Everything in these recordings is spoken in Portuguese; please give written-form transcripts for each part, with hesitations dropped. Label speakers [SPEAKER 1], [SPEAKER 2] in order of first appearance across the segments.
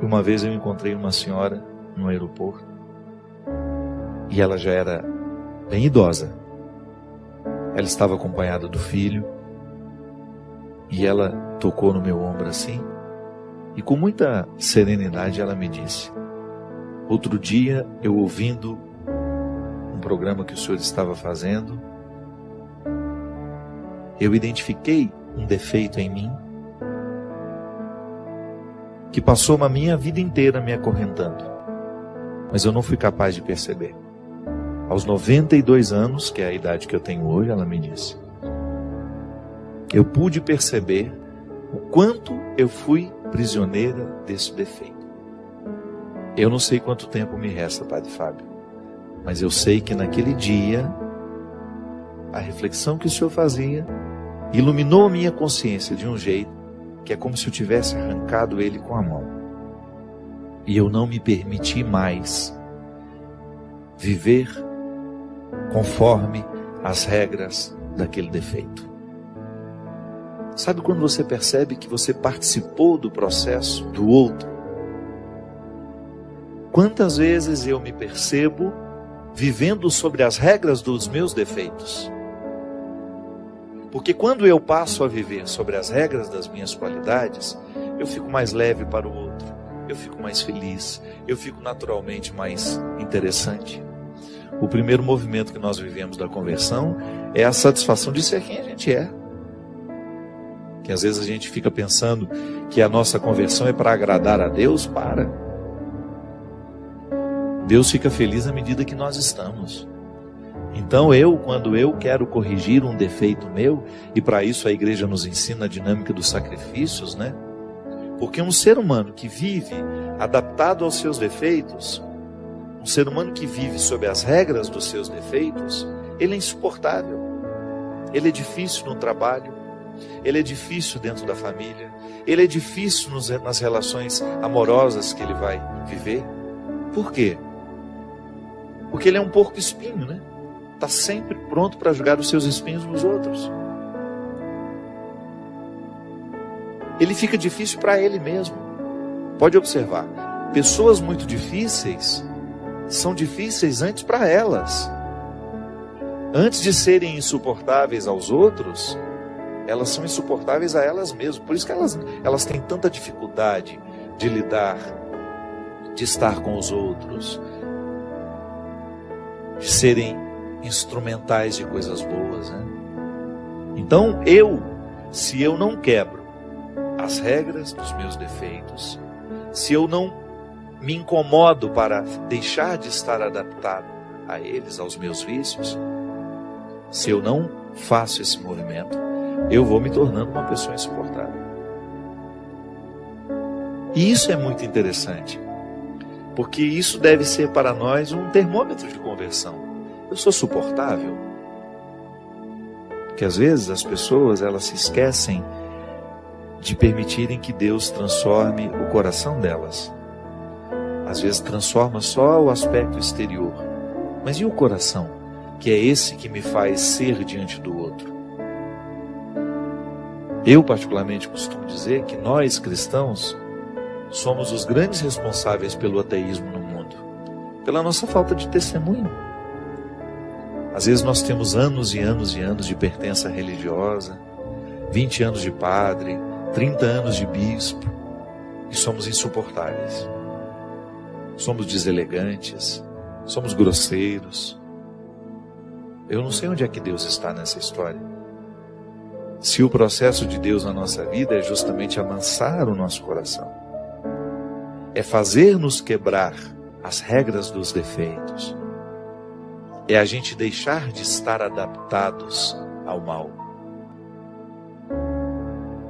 [SPEAKER 1] Uma vez eu encontrei uma senhora no aeroporto e ela já era bem idosa. Ela estava acompanhada do filho e ela tocou no meu ombro assim e com muita serenidade ela me disse: outro dia eu ouvindo um programa que o senhor estava fazendo, eu identifiquei um defeito em mim que passou uma minha vida inteira me acorrentando, mas eu não fui capaz de perceber. Aos 92 anos, que é a idade que eu tenho hoje, ela me disse, eu pude perceber o quanto eu fui prisioneira desse defeito. Eu não sei quanto tempo me resta, Padre Fábio, mas eu sei que naquele dia, a reflexão que o senhor fazia iluminou a minha consciência de um jeito que é como se eu tivesse arrancado ele com a mão. E eu não me permiti mais viver conforme as regras daquele defeito. Sabe quando você percebe que você participou do processo do outro? Quantas vezes eu me percebo vivendo sobre as regras dos meus defeitos? Porque quando eu passo a viver sobre as regras das minhas qualidades, eu fico mais leve para o outro, eu fico mais feliz, eu fico naturalmente mais interessante. O primeiro movimento que nós vivemos da conversão é a satisfação de ser quem a gente é. Que às vezes a gente fica pensando que a nossa conversão é para agradar a Deus, para. Deus fica feliz à medida que nós estamos. Então quando eu quero corrigir um defeito meu, e para isso a igreja nos ensina a dinâmica dos sacrifícios, né? Porque um ser humano que vive adaptado aos seus defeitos, um ser humano que vive sob as regras dos seus defeitos, ele é insuportável. Ele é difícil no trabalho, ele é difícil dentro da família, ele é difícil nas relações amorosas que ele vai viver. Por quê? Porque ele é um porco-espinho, né? Está sempre pronto para jogar os seus espinhos nos outros. Ele fica difícil para ele mesmo. Pode observar, pessoas muito difíceis são difíceis antes para elas. Antes de serem insuportáveis aos outros, elas são insuportáveis a elas mesmas. Por isso que elas têm tanta dificuldade de lidar, de estar com os outros, de serem instrumentais de coisas boas, né? Então se eu não quebro as regras dos meus defeitos, se eu não me incomodo para deixar de estar adaptado a eles, aos meus vícios, se eu não faço esse movimento, eu vou me tornando uma pessoa insuportável. E isso é muito interessante, porque isso deve ser para nós um termômetro de conversão. Eu sou suportável? Porque às vezes as pessoas, elas se esquecem de permitirem que Deus transforme o coração delas. Às vezes transforma só o aspecto exterior. Mas e o coração? Que é esse que me faz ser diante do outro. Eu particularmente costumo dizer que nós cristãos somos os grandes responsáveis pelo ateísmo no mundo. Pela nossa falta de testemunho. Às vezes nós temos anos e anos e anos de pertença religiosa, 20 anos de padre, 30 anos de bispo, e somos insuportáveis. Somos deselegantes, somos grosseiros. Eu não sei onde é que Deus está nessa história. Se o processo de Deus na nossa vida é justamente amansar o nosso coração, é fazer-nos quebrar as regras dos defeitos, é a gente deixar de estar adaptados ao mal.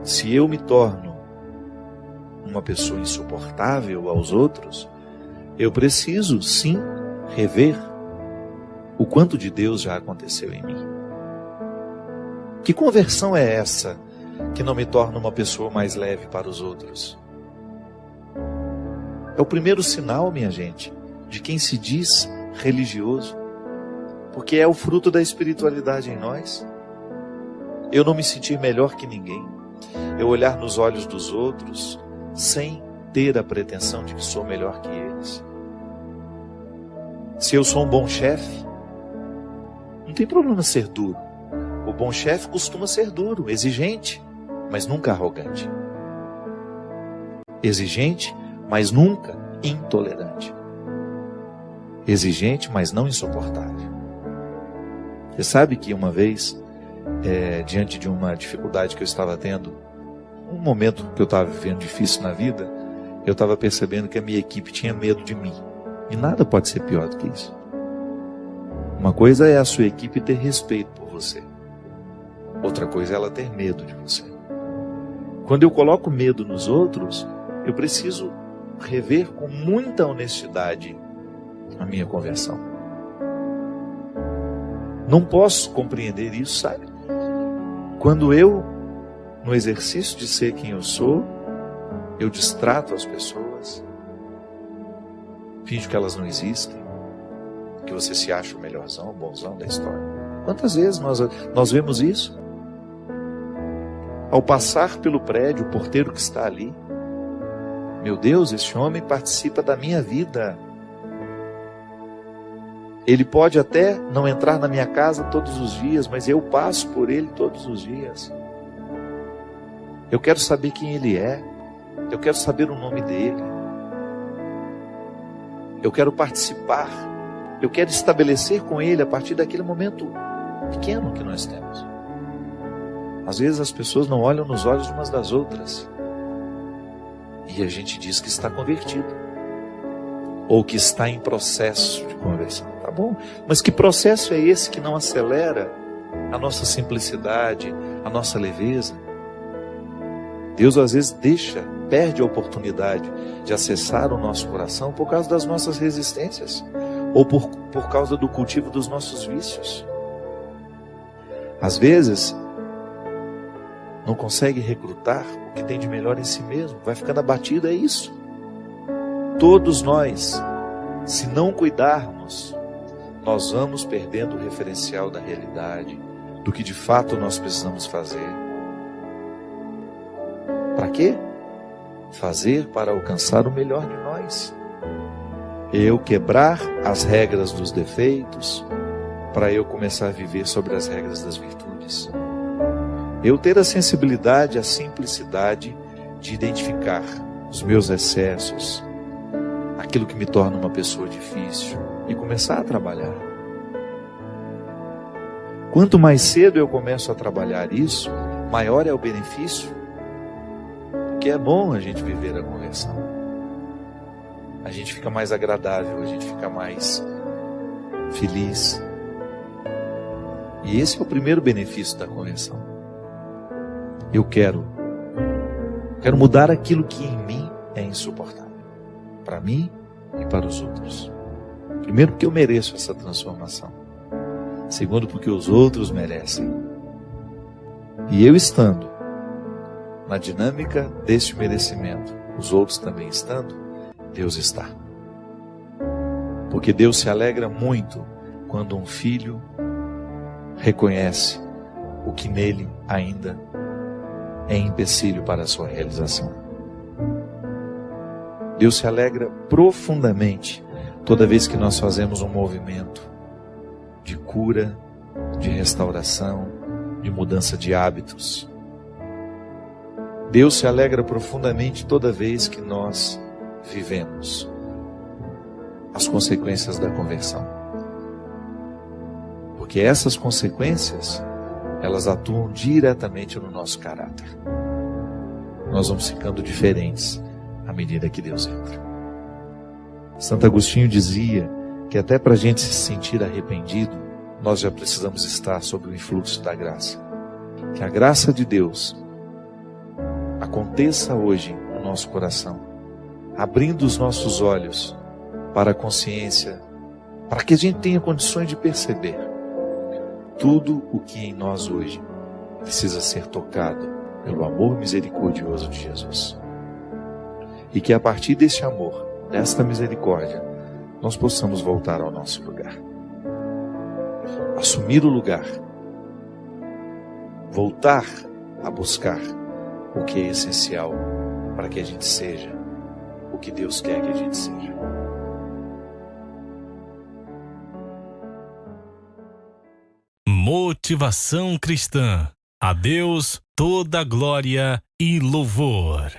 [SPEAKER 1] Se eu me torno uma pessoa insuportável aos outros, eu preciso sim rever o quanto de Deus já aconteceu em mim. Que conversão é essa que não me torna uma pessoa mais leve para os outros? É o primeiro sinal, minha gente, de quem se diz religioso. Porque é o fruto da espiritualidade em nós. Eu não me sentir melhor que ninguém. Eu olhar nos olhos dos outros sem ter a pretensão de que sou melhor que eles. Se eu sou um bom chefe, não tem problema ser duro. O bom chefe costuma ser duro, exigente, mas nunca arrogante. Exigente, mas nunca intolerante. Exigente, mas não insuportável. Você sabe que uma vez, diante de uma dificuldade que eu estava tendo, um momento que eu estava vivendo difícil na vida, eu estava percebendo que a minha equipe tinha medo de mim. E nada pode ser pior do que isso. Uma coisa é a sua equipe ter respeito por você. Outra coisa é ela ter medo de você. Quando eu coloco medo nos outros, eu preciso rever com muita honestidade a minha conversão. Não posso compreender isso, sabe? Quando eu, no exercício de ser quem eu sou, eu distrato as pessoas, finjo que elas não existem, que você se acha o melhorzão, o bonzão da história. Quantas vezes nós vemos isso? Ao passar pelo prédio, o porteiro que está ali, meu Deus, esse homem participa da minha vida. Ele pode até não entrar na minha casa todos os dias, mas eu passo por ele todos os dias. Eu quero saber quem ele é. Eu quero saber o nome dele. Eu quero participar. Eu quero estabelecer com ele a partir daquele momento pequeno que nós temos. Às vezes as pessoas não olham nos olhos umas das outras. E a gente diz que está convertido. Ou que está em processo de conversão. Tá bom, mas que processo é esse que não acelera a nossa simplicidade, a nossa leveza? Deus às vezes perde a oportunidade de acessar o nosso coração por causa das nossas resistências, ou por causa do cultivo dos nossos vícios. Às vezes, não consegue recrutar o que tem de melhor em si mesmo, vai ficando abatido, é isso. Todos nós, se não cuidarmos, nós vamos perdendo o referencial da realidade, do que de fato nós precisamos fazer. Para quê? Fazer para alcançar o melhor de nós. Eu quebrar as regras dos defeitos, para eu começar a viver sobre as regras das virtudes. Eu ter a sensibilidade, a simplicidade de identificar os meus excessos, aquilo que me torna uma pessoa difícil, e começar a trabalhar. Quanto mais cedo eu começo a trabalhar isso, maior é o benefício, porque é bom a gente viver a conversão. A gente fica mais agradável, a gente fica mais feliz. E esse é o primeiro benefício da conversão. Eu quero mudar aquilo que em mim é insuportável, para mim e para os outros. Primeiro, porque eu mereço essa transformação. Segundo, porque os outros merecem. E eu estando na dinâmica deste merecimento, os outros também estando, Deus está. Porque Deus se alegra muito quando um filho reconhece o que nele ainda é empecilho para a sua realização. Deus se alegra profundamente toda vez que nós fazemos um movimento de cura, de restauração, de mudança de hábitos. Deus se alegra profundamente toda vez que nós vivemos as consequências da conversão. Porque essas consequências, elas atuam diretamente no nosso caráter. Nós vamos ficando diferentes à medida que Deus entra. Santo Agostinho dizia que até para a gente se sentir arrependido, nós já precisamos estar sob o influxo da graça. Que a graça de Deus aconteça hoje no nosso coração, abrindo os nossos olhos para a consciência, para que a gente tenha condições de perceber tudo o que em nós hoje precisa ser tocado pelo amor misericordioso de Jesus. E que a partir desse amor, desta misericórdia, nós possamos voltar ao nosso lugar. Assumir o lugar. Voltar a buscar o que é essencial para que a gente seja que Deus quer que a gente seja.
[SPEAKER 2] Motivação cristã. A Deus toda glória e louvor.